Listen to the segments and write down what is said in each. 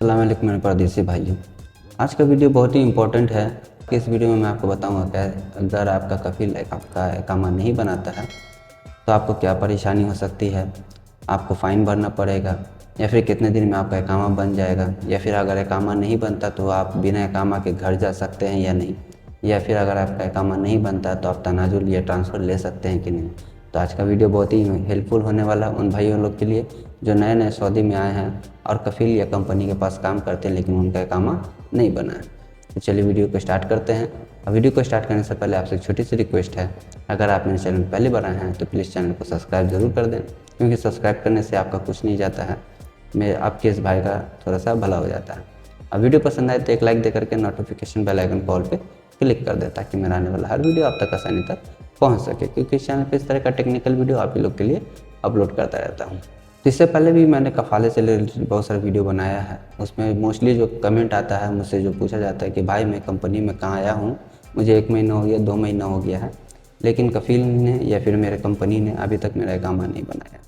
अस्सलाम वालेकुम मेरे परदेसी भाइयों। आज का वीडियो बहुत ही इम्पोर्टेंट है कि इस वीडियो में मैं आपको बताऊंगा कि अगर आपका कफील आपका इकामा नहीं बनाता है तो आपको क्या परेशानी हो सकती है। आपको फ़ाइन भरना पड़ेगा या फिर कितने दिन में आपका इकामा बन जाएगा, या फिर अगर इकामा नहीं बनता तो आप बिना इकामा के घर जा सकते हैं या नहीं, या फिर अगर आपका इकामा नहीं बनता तो आप तनाजुल या ट्रांसफ़र ले सकते हैं कि नहीं। तो आज का वीडियो बहुत ही हेल्पफुल होने वाला है उन भाइयों लोग के लिए जो नए नए सऊदी में आए हैं और कफील या कंपनी के पास काम करते हैं लेकिन उनका इकामा नहीं बना है। तो चलिए वीडियो को स्टार्ट करते हैं। और वीडियो को स्टार्ट करने से पहले आपसे एक छोटी सी रिक्वेस्ट है, अगर आप मेरे चैनल पहले बनाए हैं तो प्लीज़ चैनल को सब्सक्राइब ज़रूर कर दें, क्योंकि सब्सक्राइब करने से आपका कुछ नहीं जाता है, मैं आपके इस भाई का थोड़ा सा भला हो जाता है। अब वीडियो पसंद आए तो एक लाइक दे करके नोटिफिकेशन बेल आइकन कॉल पे क्लिक कर दें ताकि मेरा आने वाला हर वीडियो आप तक आसानी तक पहुंच सके, क्योंकि इस चैनल पे इस तरह का टेक्निकल वीडियो आप ही लोग के लिए अपलोड करता रहता हूं। तो इससे पहले भी मैंने कफ़ाले से रिलेटेड बहुत सारे वीडियो बनाया है। उसमें मोस्टली जो कमेंट आता है मुझसे, जो पूछा जाता है कि भाई मैं कंपनी में कहाँ आया हूँ, मुझे 1 महीना हो गया, 2 महीना हो गया है, लेकिन कफील ने या फिर मेरे कंपनी ने अभी तक मेरा इकामा नहीं बनाया।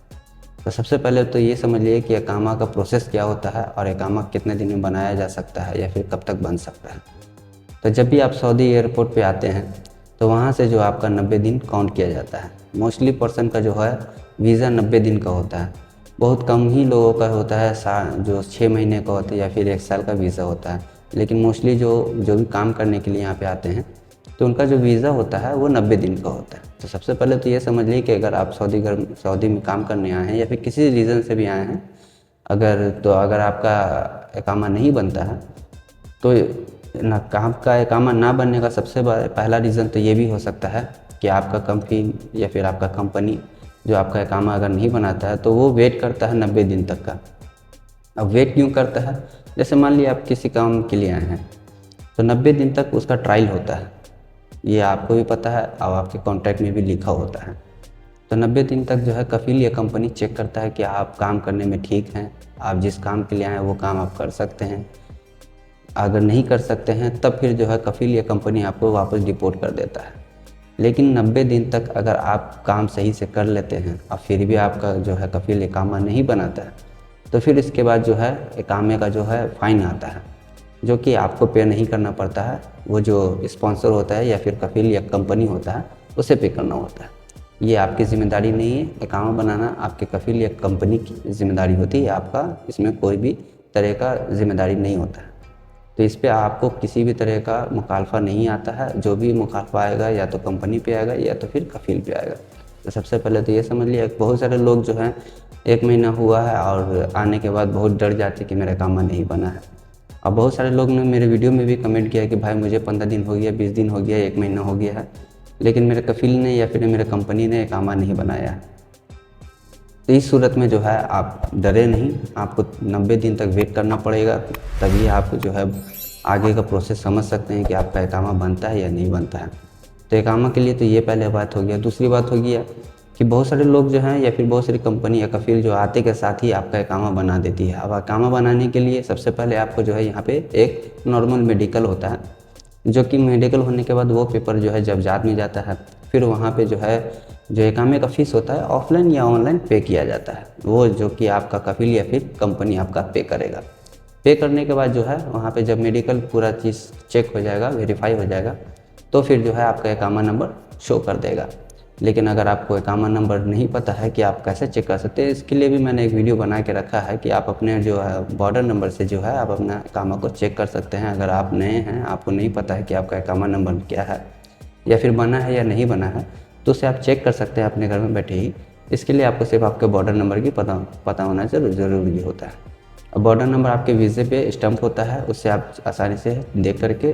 तो सबसे पहले तो ये समझ लिए कि इकामा का प्रोसेस क्या होता है और इकामा कितने दिन में बनाया जा सकता है या फिर कब तक बन सकता है। तो जब भी आप सऊदी एयरपोर्ट पे आते हैं तो वहाँ से जो आपका 90 दिन काउंट किया जाता है। मोस्टली पर्सन का जो है वीज़ा 90 दिन का होता है। बहुत कम ही लोगों का होता है जो 6 महीने का होता है या फिर 1 साल का वीज़ा होता है। लेकिन मोस्टली जो भी काम करने के लिए यहाँ पे आते हैं तो उनका जो वीज़ा होता है वो 90 दिन का होता है। तो सबसे पहले तो ये समझ लीजिए कि अगर आप सऊदी में काम करने आए हैं या फिर किसी रीज़न से भी आए हैं, अगर आपका इकामा नहीं बनता है तो ना काम का इकामा ना बनने का सबसे पहला रीज़न तो ये भी हो सकता है कि आपका कंपनी या फिर आपका कंपनी जो आपका इकामा अगर नहीं बनाता है तो वो वेट करता है 90 दिन तक का। अब वेट क्यों करता है? जैसे मान लिया आप किसी काम के लिए आए हैं तो 90 दिन तक उसका ट्रायल होता है, ये आपको भी पता है और आपके कॉन्ट्रैक्ट में भी लिखा होता है। तो 90 दिन तक जो है कफील या कंपनी चेक करता है कि आप काम करने में ठीक हैं, आप जिस काम के लिए आए हैं वो काम आप कर सकते हैं। अगर नहीं कर सकते हैं तब फिर जो है कफील या कंपनी आपको वापस डिपोर्ट कर देता है। लेकिन 90 दिन तक अगर आप काम सही से कर लेते हैं और फिर भी आपका जो है कफील इकामा नहीं बनाता है तो फिर इसके बाद जो है इकामे का जो है फ़ाइन आता है, जो कि आपको पे नहीं करना पड़ता है, वो जो स्पॉन्सर होता है या फिर कफील या कंपनी होता है उसे पे करना होता है। ये आपकी ज़िम्मेदारी नहीं है, इकामा बनाना आपके कफील या कंपनी की ज़िम्मेदारी होती है, आपका इसमें कोई भी तरह का ज़िम्मेदारी नहीं होता है। तो इस पे आपको किसी भी तरह का मुखालफा नहीं आता है। जो भी मुखालफा आएगा या तो कंपनी पे आएगा या तो फिर कफील पे आएगा। तो सबसे पहले तो ये समझ लिया, बहुत सारे लोग जो हैं 1 महीना हुआ है और आने के बाद बहुत डर जाते कि मेरा इकामा नहीं बना है। और बहुत सारे लोग ने मेरे वीडियो में भी कमेंट किया कि भाई मुझे 15 दिन हो गया, 20 दिन हो गया, 1 महीना हो गया है, लेकिन मेरे कफील ने या फिर मेरे कंपनी ने इकामा नहीं बनाया है। तो इस सूरत में जो है आप डरे नहीं, आपको 90 दिन तक वेट करना पड़ेगा, तभी आप जो है आगे का प्रोसेस समझ सकते हैं कि आपका इकामा बनता है या नहीं बनता है। तो इकामा के लिए तो ये पहले बात हो गया। दूसरी बात हो गया कि बहुत सारे लोग जो हैं या फिर बहुत सारी कंपनी या कफील जो आते के साथ ही आपका इकामा बना देती है। अब इकामा बनाने के लिए सबसे पहले आपको जो है यहाँ पे एक नॉर्मल मेडिकल होता है, जो कि मेडिकल होने के बाद वो पेपर जो है जब्जात में जाता है। फिर वहाँ पे जो है जो इकामे का फ़ीस होता है ऑफलाइन या ऑनलाइन पे किया जाता है, वो जो कि आपका कफील या फिर कंपनी आपका पे करेगा। पे करने के बाद जो है वहाँ पे जब मेडिकल पूरा चीज़ चेक हो जाएगा, वेरीफाई हो जाएगा, तो फिर जो है आपका इकामा नंबर शो कर देगा। लेकिन अगर आपको इकामा नंबर नहीं पता है कि आप कैसे चेक कर सकते हैं, इसके लिए भी मैंने एक वीडियो बना के रखा है कि आप अपने जो है बॉर्डर नंबर से जो है आप अपना इकामा को चेक कर सकते हैं। अगर आप नए हैं, आपको नहीं पता है कि आपका इकामा नंबर क्या है या फिर बना है या नहीं बना है, तो उसे आप चेक कर सकते हैं अपने घर में बैठे ही। इसके लिए आपको सिर्फ आपके बॉर्डर नंबर की पता होना ज़रूरी होता है। अब बॉर्डर नंबर आपके वीज़े पे स्टैम्प होता है, उससे आप आसानी से देख करके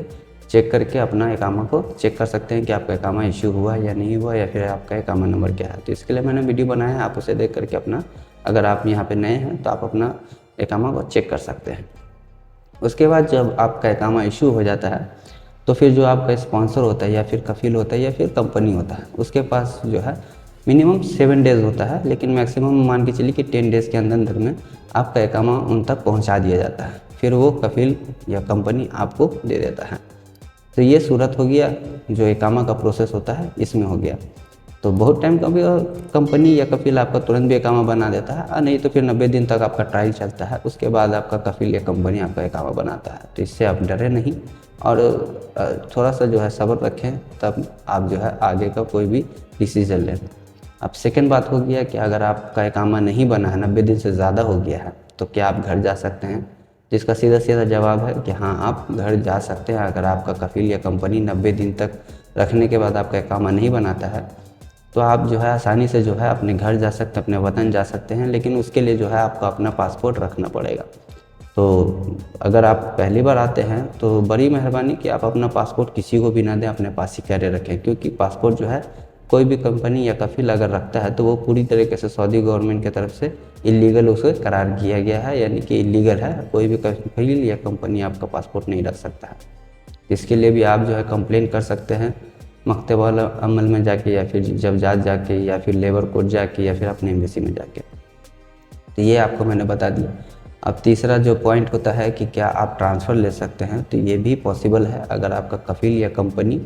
चेक करके अपना इकामा को चेक कर सकते हैं कि आपका इकामा इशू हुआ या नहीं हुआ, या फिर आपका इकामा नंबर क्या है। तो इसके लिए मैंने वीडियो बनाया है, आप उसे देख करके अपना, अगर आप यहाँ पे नए हैं तो आप अपना इकामा को चेक कर सकते हैं। उसके बाद जब आपका इकामा इशू हो जाता है तो फिर जो आपका स्पॉन्सर होता है या फिर कफील होता है या फिर कंपनी होता है, उसके पास जो है मिनिमम 7 डेज़ होता है, लेकिन मैक्सिमम मान के चलिए कि 10 डेज़ के अंदर में आपका इकामा उन तक पहुंचा दिया जाता है। फिर वो कफील या कंपनी आपको दे देता है। तो ये सूरत हो गया जो इकामा का प्रोसेस होता है, इसमें हो गया। तो बहुत टाइम का भी कंपनी या कफिल आपका तुरंत भी एकामा बना देता है, और नहीं तो फिर 90 दिन तक आपका ट्रायल चलता है, उसके बाद आपका कफिल या कंपनी आपका एकामा बनाता है। तो इससे आप डरे नहीं और थोड़ा सा जो है सब्र रखें, तब आप जो है आगे का कोई भी डिसीज़न लें। अब सेकेंड बात हो गया कि अगर आपका एकामा नहीं बना है, 90 दिन से ज़्यादा हो गया है, तो क्या आप घर जा सकते हैं? जिसका सीधा सीधा जवाब है कि हाँ, आप घर जा सकते हैं। अगर आपका कफिल या कंपनी 90 दिन तक रखने के बाद आपका एकामा नहीं बनाता है, तो आप जो है आसानी से जो है अपने घर जा सकते हैं, अपने वतन जा सकते हैं, लेकिन उसके लिए जो है आपको अपना पासपोर्ट रखना पड़ेगा। तो अगर आप पहली बार आते हैं तो बड़ी मेहरबानी कि आप अपना पासपोर्ट किसी को भी ना दें, अपने पास ही कैरे रखें, क्योंकि पासपोर्ट जो है कोई भी कंपनी या कफिल अगर रखता है तो वो पूरी तरीके से सऊदी गवर्नमेंट की तरफ से इलीगल उसे करार किया गया है, यानी कि इलीगल है। कोई भी कफिल या कंपनी आपका पासपोर्ट नहीं रख सकता है। इसके लिए भी आप जो है कंप्लेन कर सकते हैं मकतबल अमल में जाके, या फिर जबजात जाके, या फिर लेबर कोर्ट जाके, या फिर अपने एम्बेसी में जाके। तो ये आपको मैंने बता दिया। अब तीसरा जो पॉइंट होता है कि क्या आप ट्रांसफ़र ले सकते हैं, तो ये भी पॉसिबल है। अगर आपका कफिल या कंपनी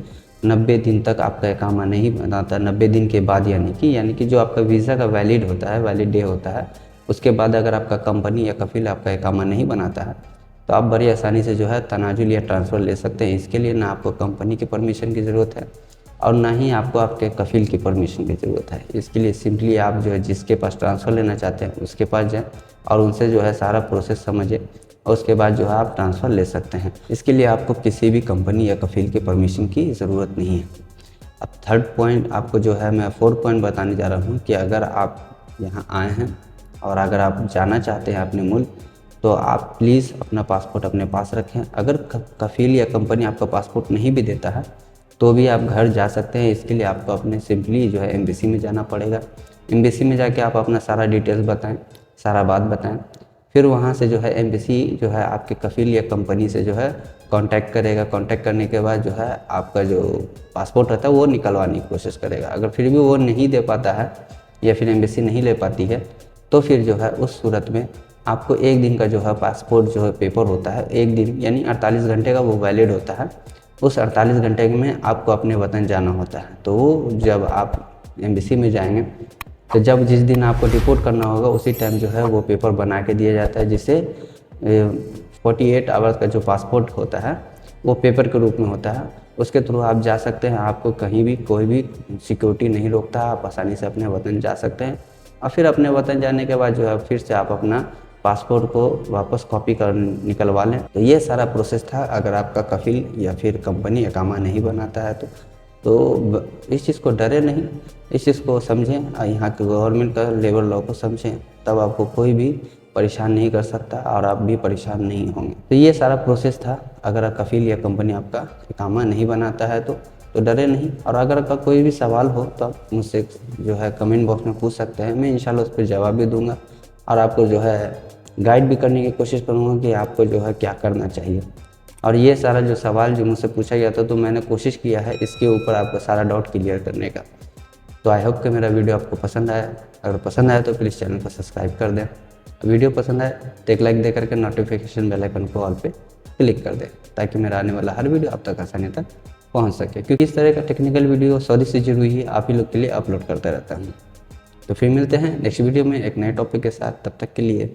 90 दिन तक आपका एकामा नहीं बनाता, 90 दिन के बाद यानी कि जो आपका वीज़ा का वैलिड होता है, वैलिड डे होता है, उसके बाद अगर आपका कंपनी या कफिल आपका एकामा नहीं बनाता है, तो आप बड़ी आसानी से जो है तनाजुल या ट्रांसफ़र ले सकते हैं। इसके लिए ना आपको कंपनी की परमिशन की ज़रूरत है और ना ही आपको आपके कफिल की परमिशन की ज़रूरत है। इसके लिए सिंपली आप जो है जिसके पास ट्रांसफ़र लेना चाहते हैं उसके पास जाएं और उनसे जो है सारा प्रोसेस समझें, और उसके बाद जो है आप ट्रांसफ़र ले सकते हैं। इसके लिए आपको किसी भी कंपनी या कफिल की परमिशन की ज़रूरत नहीं है। अब थर्ड पॉइंट आपको जो है मैं फोर्थ पॉइंट बताने जा रहा हूँ कि अगर आप यहाँ आए हैं और अगर आप जाना चाहते हैं अपने मुल्क, तो आप प्लीज़ अपना पासपोर्ट अपने पास रखें। अगर कफिल या कंपनी आपका पासपोर्ट नहीं भी देता है तो भी आप घर जा सकते हैं। इसके लिए आपको अपने सिंपली जो है एम्बेसी में जाना पड़ेगा। एम्बेसी में जाके आप अपना सारा डिटेल्स बताएं, सारा बात बताएं, फिर वहाँ से जो है एम्बेसी जो है आपके कफिल या कंपनी से जो है कांटेक्ट करेगा। कांटेक्ट करने के बाद जो है आपका जो पासपोर्ट रहता है वो निकलवाने की कोशिश करेगा। अगर फिर भी वो नहीं दे पाता है या फिर एम्बेसी नहीं ले पाती है, तो फिर जो है उस सूरत में आपको 1 दिन का जो है पासपोर्ट जो है पेपर होता है, 1 दिन यानी 48 घंटे का वो वैलिड होता है। उस 48 घंटे में आपको अपने वतन जाना होता है। तो वो जब आप एम्बेसी में जाएंगे, तो जब जिस दिन आपको रिपोर्ट करना होगा उसी टाइम जो है वो पेपर बना के दिया जाता है, जिसे 48 आवर्स का जो पासपोर्ट होता है वो पेपर के रूप में होता है। उसके थ्रू आप जा सकते हैं। आपको कहीं भी कोई भी सिक्योरिटी नहीं रोकता, आप आसानी से अपने वतन जा सकते हैं। और फिर अपने वतन जाने के बाद जो है फिर से आप अपना पासपोर्ट को वापस कॉपी कर निकलवा लें। तो ये सारा प्रोसेस था। अगर आपका कफिल या फिर कंपनी एकामा नहीं बनाता है तो इस चीज़ को डरे नहीं, इस चीज़ को समझें और यहाँ के गवर्नमेंट का लेबर लॉ को समझें, तब आपको कोई भी परेशान नहीं कर सकता और आप भी परेशान नहीं होंगे। तो ये सारा प्रोसेस था। अगर कफिल या कंपनी आपका एकामा नहीं बनाता है तो डरे नहीं। और अगर आपका कोई भी सवाल हो तो आप मुझसे जो है कमेंट बॉक्स में पूछ सकते हैं। मैं इंशाल्लाह उस पर जवाब भी दूंगा और आपको जो है गाइड भी करने की कोशिश करूँगा कि आपको जो है क्या करना चाहिए। और ये सारा जो सवाल जो मुझसे पूछा गया था, तो मैंने कोशिश किया है इसके ऊपर आपका सारा डाउट क्लियर करने का। तो आई होप कि मेरा वीडियो आपको पसंद आया। अगर पसंद आया तो प्लीज़ चैनल को सब्सक्राइब कर दें। वीडियो पसंद आए तो एक लाइक दे करके नोटिफिकेशन बेल आइकन को ऑल पे क्लिक कर दें, ताकि मेरा आने वाला हर वीडियो आप तक आसानी तक पहुँच सके। क्योंकि इस तरह का टेक्निकल वीडियो सऊदी से जुड़ी हुई आप ही लोग के लिए अपलोड करता रहता हूँ। तो फिर मिलते हैं नेक्स्ट वीडियो में एक नए टॉपिक के साथ। तब तक के लिए